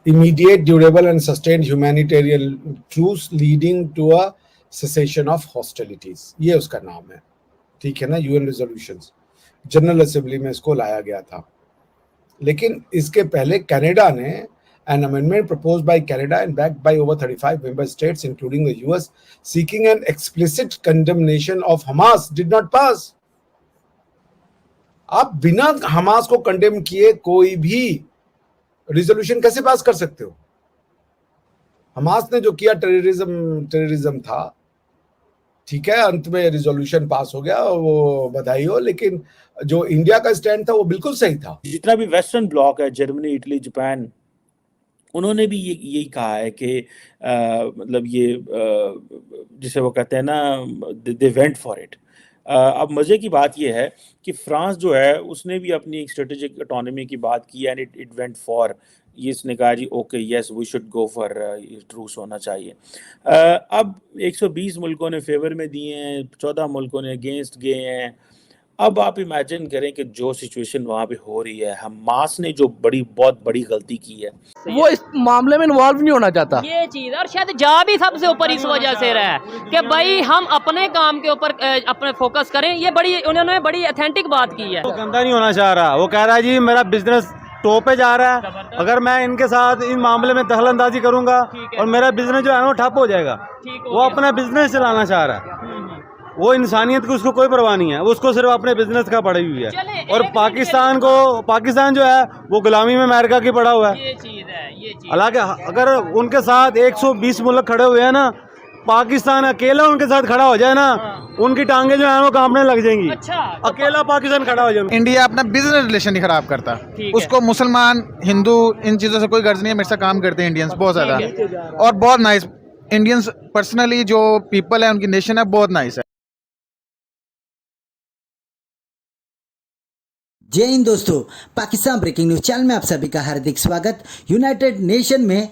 immediate, durable and sustained humanitarian truce leading to a cessation of hostilities, ये उसका नाम है, ठीक है ना। यूएन रेजोल्यूशंस जनरल असेंबली में इसको लाया गया था। लेकिन इसके पहले कनाडा ने an amendment proposed by Canada and backed by over 35 member states including the US seeking an explicit condemnation of Hamas did not pass। आप बिना हमास को कंडेम किए कोई भी रिजोल्यूशन कैसे पास कर सकते हो? हमास ने जो किया टेररिज्म था, ठीक है, अंत में रिजोल्यूशन पास हो गया, वो बधाई हो, लेकिन जो इंडिया का स्टैंड था वो बिल्कुल सही था। जितना भी वेस्टर्न ब्लॉक है, जर्मनी, इटली, जापान, उन्होंने भी यही कहा है कि मतलब ये जिसे वो कहते हैं ना, दे वेंट फॉर इट। अब मज़े की बात यह है कि फ्रांस जो है उसने भी अपनी एक स्ट्रेटेजिक ऑटोनॉमी की बात की एंड इट वेंट फॉर, ये इसने कहा जी okay yes we should go for truce होना चाहिए। अब 120 मुल्कों ने फेवर में दिए हैं, 14 मुल्कों ने अगेंस्ट गए हैं। अब आप इमेजिन करें कि जो सिचुएशन वहाँ पे हो रही है, हमास ने जो बहुत बड़ी गलती की है, वो इस मामले में इन्वॉल्व नहीं होना चाहता, ये चीज। और शायद जा भी सबसे ऊपर इस वजह से रहा है कि भाई हम अपने काम के ऊपर अपने फोकस करें। ये उन्होंने बड़ी ऑथेंटिक बात की है। वो गंदा नहीं होना चाह रहा, वो कह रहा है जी मेरा बिजनेस टॉप पे जा रहा है, अगर मैं इनके साथ इन मामले में दखल अंदाजी करूंगा और मेरा बिजनेस जो है वो ठप हो जाएगा। वो अपना बिजनेस चलाना चाह रहा है, वो इंसानियत की उसको कोई परवाह नहीं है, वो उसको सिर्फ अपने बिजनेस का पड़ी हुई है। और पाकिस्तान जो है वो गुलामी में अमेरिका की पड़ा हुआ है। हालांकि अगर उनके साथ 120 मुल्क खड़े हुए हैं ना, पाकिस्तान अकेला उनके साथ खड़ा हो जाए ना, उनकी टांगे जो है वो कांपने लग जाएंगी। अकेला पाकिस्तान खड़ा हो जाए। इंडिया अपना बिजनेस रिलेशन नहीं खराब करता, उसको मुसलमान हिंदू इन चीज़ों से कोई गर्ज नहीं है। मेरे से काम करते हैं इंडियंस बहुत ज़्यादा, और बहुत नाइस इंडियंस पर्सनली जो पीपल है उनकी नेशन है बहुत नाइस है। जय हिंद दोस्तों, पाकिस्तान ब्रेकिंग न्यूज चैनल में आप सभी का हार्दिक स्वागत। यूनाइटेड नेशन में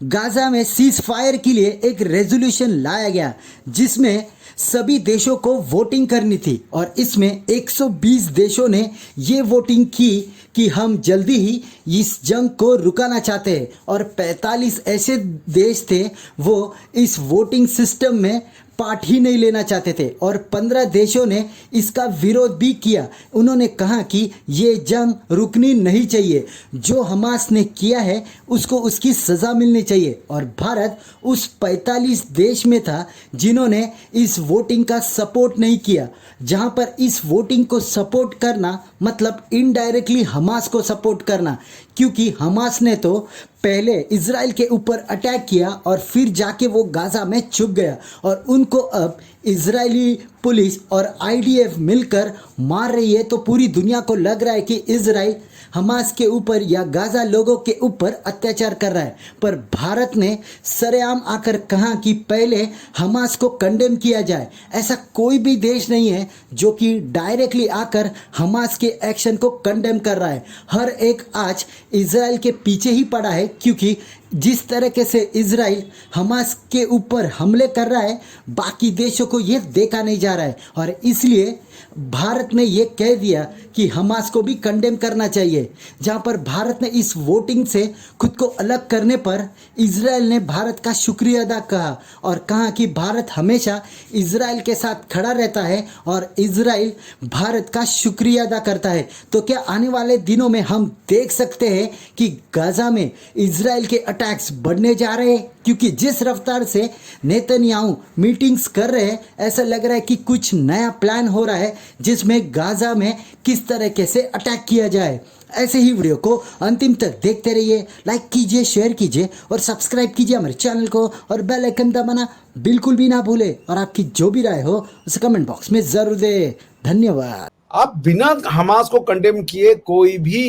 गाजा में सीज फायर के लिए एक रेजोल्यूशन लाया गया जिसमें सभी देशों को वोटिंग करनी थी, और इसमें 120 देशों ने ये वोटिंग की कि हम जल्दी ही इस जंग को रुकाना चाहते हैं, और 45 ऐसे देश थे वो इस वोटिंग सिस्टम में पार्ट ही नहीं लेना चाहते थे, और 15 देशों ने इसका विरोध भी किया। उन्होंने कहा कि ये जंग रुकनी नहीं चाहिए, जो हमास ने किया है उसको उसकी सज़ा मिलनी चाहिए। और भारत उस 45 देश में था जिन्होंने इस वोटिंग का सपोर्ट नहीं किया, जहां पर इस वोटिंग को सपोर्ट करना मतलब इनडायरेक्टली हमास को सपोर्ट करना, क्योंकि हमास ने तो पहले इजराइल के ऊपर अटैक किया और फिर जाके वो गाजा में छुप गया, और उनको अब इजरायली पुलिस और आईडीएफ मिलकर मार रही है। तो पूरी दुनिया को लग रहा है कि इजराइल हमास के ऊपर या गाजा लोगों के ऊपर अत्याचार कर रहा है, पर भारत ने सरेआम आकर कहा कि पहले हमास को कंडेम किया जाए। ऐसा कोई भी देश नहीं है जो कि डायरेक्टली आकर हमास के एक्शन को कंडेम कर रहा है। हर एक आज इजराइल के पीछे ही पड़ा है, क्योंकि जिस तरीके से इजराइल हमास के ऊपर हमले कर रहा है बाकी देशों को ये देखा नहीं जा रहा है, और इसलिए भारत ने ये कह दिया कि हमास को भी कंडेम करना चाहिए। जहां पर भारत ने इस वोटिंग से खुद को अलग करने पर इजराइल ने भारत का शुक्रिया अदा कहा और कहा कि भारत हमेशा इजराइल के साथ खड़ा रहता है और इजराइल भारत का शुक्रिया अदा करता है। तो क्या आने वाले दिनों में हम देख सकते हैं कि गाजा में इजराइल के अटैक्स बढ़ने जा रहे हैं? क्योंकि जिस रफ्तार से नेतन्याहू मीटिंग्स कर रहे हैं, ऐसा लग रहा है कि कुछ नया प्लान हो रहा है जिसमें गाजा में किस तरीके से अटैक किया जाए। ऐसे ही वीडियो को अंतिम तक देखते रहिए, लाइक कीजिए, शेयर कीजिए और सब्सक्राइब कीजिए हमारे चैनल को, और बेल आइकन दबाना बिल्कुल भी ना भूले, और आपकी जो भी राय हो उसे कमेंट बॉक्स में जरूर दे। धन्यवाद। आप बिना हमास को कंडेम किए कोई भी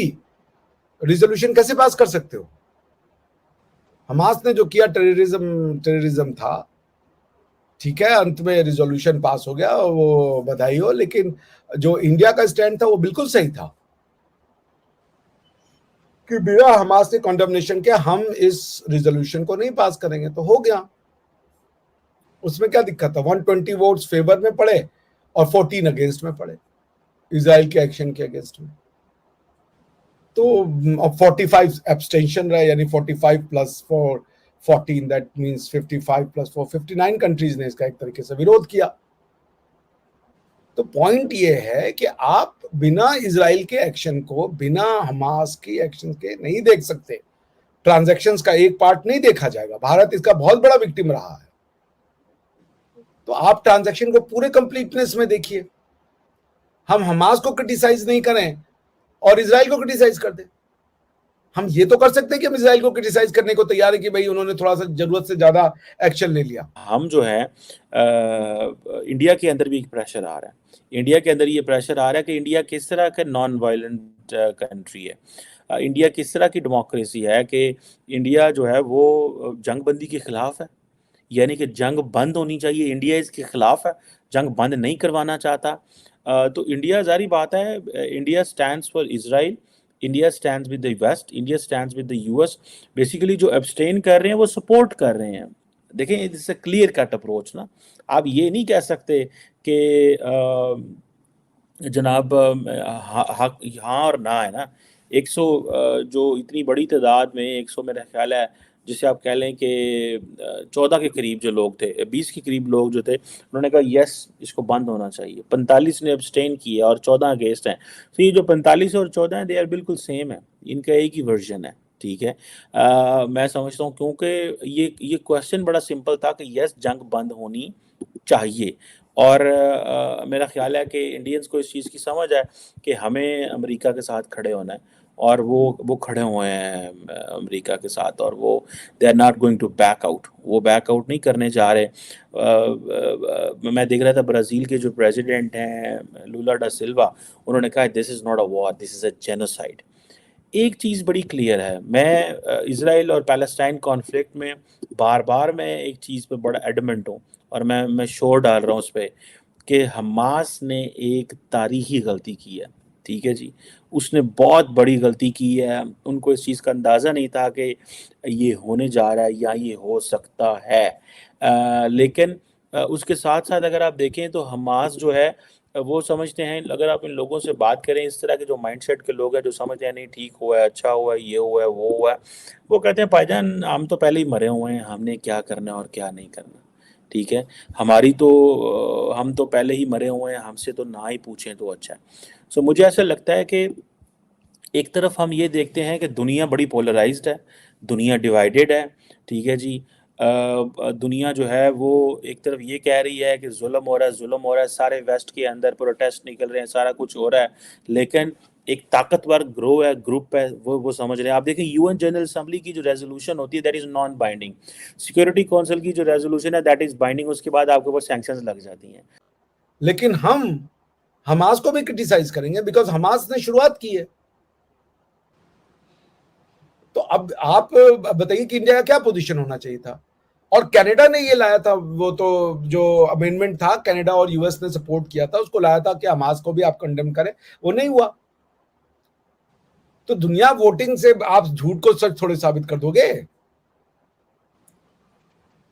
रिजोल्यूशन कैसे पास कर सकते हो? हमास ने जो किया टेररिज्म था, ठीक है, अंत में रिजोल्यूशन पास हो गया, वो बधाई हो, लेकिन जो इंडिया का स्टैंड था वो बिल्कुल सही था कि बिना हमास ने कंडेमनेशन के हम इस रिजोल्यूशन को नहीं पास करेंगे। तो हो गया, उसमें क्या दिक्कत था? 120 वोट्स फेवर में पड़े और 14 अगेंस्ट में पड़े, इजराइल के एक्शन के अगेंस्ट में। तो 45 एब्सटेंशन रहा, यानी 45 plus 14, that means 55 plus 4, 59 countries ने इसका एक तरीके से विरोध किया। तो पॉइंट ये है कि आप बिना इजराइल के एक्शन को, बिना हमास की एक्शन के नहीं देख सकते। ट्रांजैक्शंस का एक पार्ट नहीं देखा जाएगा। भारत इसका बहुत बड़ा विक्टिम रहा है। तो आप ट्रांजैक्शन को पूरे कंप्लीटनेस में देखिए। हम हमास को क्रिटिसाइज नहीं करें और इजराइल को क्रिटिसाइज कर दें। हम ये तो कर सकते हैं कि हम इजराइल को क्रिटिसाइज करने को तैयार है कि भाई उन्होंने थोड़ा सा जरूरत से ज्यादा एक्शन ले लिया। हम जो है इंडिया के अंदर भी एक प्रेशर आ रहा है। इंडिया के अंदर ये प्रेशर आ रहा है कि इंडिया किस तरह का नॉन वायलेंट कंट्री है, इंडिया किस तरह की डेमोक्रेसी है कि इंडिया जो है वो जंगबंदी के खिलाफ है, यानी कि जंग बंद होनी चाहिए। इंडिया इसके खिलाफ है, जंग बंद नहीं करवाना चाहता। तो इंडिया, जारी बात है, India stands for Israel, India stands with the West, India stands with the US. Basically जो एब्सटेन कर रहे हैं वो सपोर्ट कर रहे हैं। देखें, it's a clear cut approach ना। आप ये नहीं कह सकते कि जनाब हाँ और ना है ना। 100 जो इतनी बड़ी तादाद में 100 मेरा ख्याल है, जिसे आप कह लें कि 14 के करीब जो लोग थे, 20 के करीब लोग जो थे, उन्होंने कहा यस इसको बंद होना चाहिए। 45 ने अब्सटेन किया और 14 अगेंस्ट हैं। तो ये जो 45 और 14 हैं, दे आर बिल्कुल सेम है, इनका एक ही वर्जन है। ठीक है, मैं समझता हूँ क्योंकि ये क्वेश्चन बड़ा सिंपल था कि यस जंग बंद होनी चाहिए। और मेरा ख्याल है कि इंडियंस को इस चीज़ की समझ है कि हमें अमेरिका के साथ खड़े होना है, और वो खड़े हुए हैं अमेरिका के साथ, और वो they are not going to back out, वो बैक आउट नहीं करने जा रहे। मैं देख रहा था ब्राज़ील के जो प्रेसिडेंट हैं लूला डा सिल्वा, उन्होंने कहा this is not a war, this is a genocide. एक चीज़ बड़ी क्लियर है, मैं इज़राइल और पैलेस्टाइन कॉन्फ्लिक्ट में बार बार मैं एक चीज़ पे बड़ा एडमेंट हूँ, और मैं शोर डाल रहा हूँ उस पर कि हमास ने एक तारीखी गलती की है। ठीक है जी, उसने बहुत बड़ी गलती की है। उनको इस चीज़ का अंदाज़ा नहीं था कि ये होने जा रहा है या ये हो सकता है। लेकिन उसके साथ साथ अगर आप देखें तो हमास जो है वो समझते हैं, अगर आप इन लोगों से बात करें, इस तरह के जो माइंडसेट के लोग हैं जो समझते हैं नहीं ठीक हुआ है, अच्छा हुआ है, ये हुआ है, वो हुआ है, वो कहते हैं भाईजान हम तो पहले ही मरे हुए हैं, हमने क्या करना है और क्या नहीं करना। ठीक है, हम तो पहले ही मरे हुए हैं, हमसे तो ना ही पूछें तो अच्छा है। सो मुझे ऐसा लगता है कि एक तरफ हम ये देखते हैं कि दुनिया बड़ी पोलराइज्ड है, दुनिया डिवाइडेड है। ठीक है जी, दुनिया जो है वो एक तरफ ये कह रही है कि जुल्म हो रहा है, सारे वेस्ट के अंदर प्रोटेस्ट निकल रहे हैं, सारा कुछ हो रहा है, लेकिन एक ताकतवर ग्रुप है वो समझ रहे हैं। आप देखें यूएन जनरल असेंबली की जो रेजोल्यूशन होती है that is non binding, security council की जो रेजोल्यूशन है दैट इज़ बाइंडिंग, उसके बाद आपके ऊपर सैंक्शंस लग जाती हैं। लेकिन हम हमास को भी क्रिटिसाइज करेंगे बिकॉज हमास ने शुरुआत की है। तो अब आप बताइए कि इंडिया का क्या पोजीशन होना चाहिए था। और कनाडा ने ये लाया था, वो तो जो अमेंडमेंट था कनाडा और यूएस ने सपोर्ट किया था, उसको लाया था कि हमास को भी आप कंडेम करें, वो नहीं हुआ। तो दुनिया वोटिंग से आप झूठ को सच थोड़े साबित कर दोगे।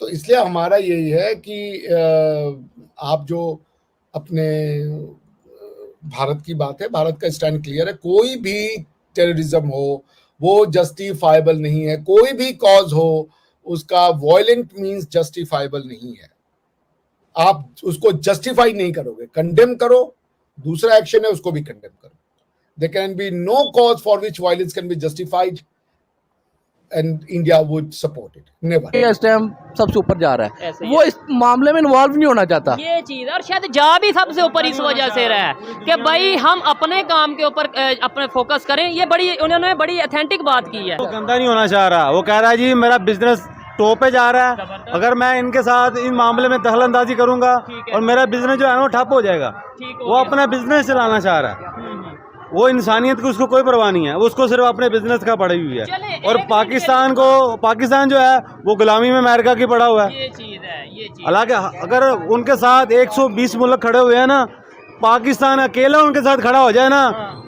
तो इसलिए हमारा यही है कि आप जो अपने भारत की बात है, भारत का स्टैंड क्लियर है। कोई भी टेररिज्म हो वो जस्टिफाइबल नहीं है, कोई भी कॉज हो उसका वायलेंट मींस जस्टिफाइबल नहीं है। आप उसको जस्टिफाई नहीं करोगे, कंडेम करो, दूसरा एक्शन है उसको भी कंडेम करो। There can be no cause for which violence can be justified and India would support it. Never. इस टाइम सबसे ऊपर जा रहा है, ऐसे ही वो इस मामले में इन्वॉल्व नहीं होना चाहता। ये चीज, और शायद जा भी सबसे ऊपर इस वजह से रहा है कि भाई हम अपने काम के ऊपर अपने फोकस करें। ये उन्होंने बड़ी ऑथेंटिक बात की है। वो गंदा नहीं होना चाह रहा, वो कह रहा है जी मेरा बिजनेस टॉप पे जा रहा है, अगर मैं इनके साथ इन मामले में दखल अंदाजी करूंगा और मेरा बिजनेस जो है वो ठप हो जाएगा। वो अपना बिजनेस चलाना चाह रहा है, वो इंसानियत की उसको कोई परवाह नहीं है, उसको सिर्फ अपने बिजनेस का पड़ी हुई है। और पाकिस्तान जो है वो गुलामी में अमेरिका की पड़ा हुआ है। ये चीज है। हालांकि अगर उनके साथ 120 मुल्क खड़े हुए हैं ना, पाकिस्तान अकेला उनके साथ खड़ा हो जाए ना,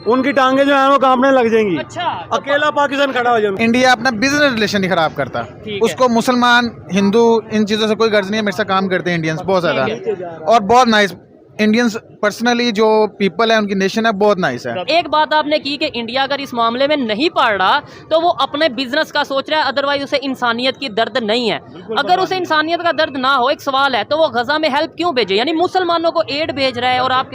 उनकी टांगे जो है वो कांपने लग जाएंगी। अच्छा, अकेला पाकिस्तान खड़ा हो जाए। इंडिया अपना बिजनेस रिलेशन नहीं खराब करता, उसको मुसलमान हिंदू इन चीज़ों से कोई गर्ज नहीं है। मेरे साथ काम करते हैं इंडियंस बहुत ज़्यादा, और बहुत नाइस इंडियंस पर्सनली जो पीपल है, उनकी नेशन है, बहुत नाइस है। एक बात आपने की कि इंडिया अगर इस मामले में नहीं पढ़ रहा तो वो अपने बिजनेस का सोच रहा है, अदरवाइज उसे इंसानियत की दर्द नहीं है। अगर उसे इंसानियत का दर्द ना हो, एक सवाल है, तो वो गजा में हेल्प क्यों भेजे? यानी मुसलमानों को एड भेज रहा है और आप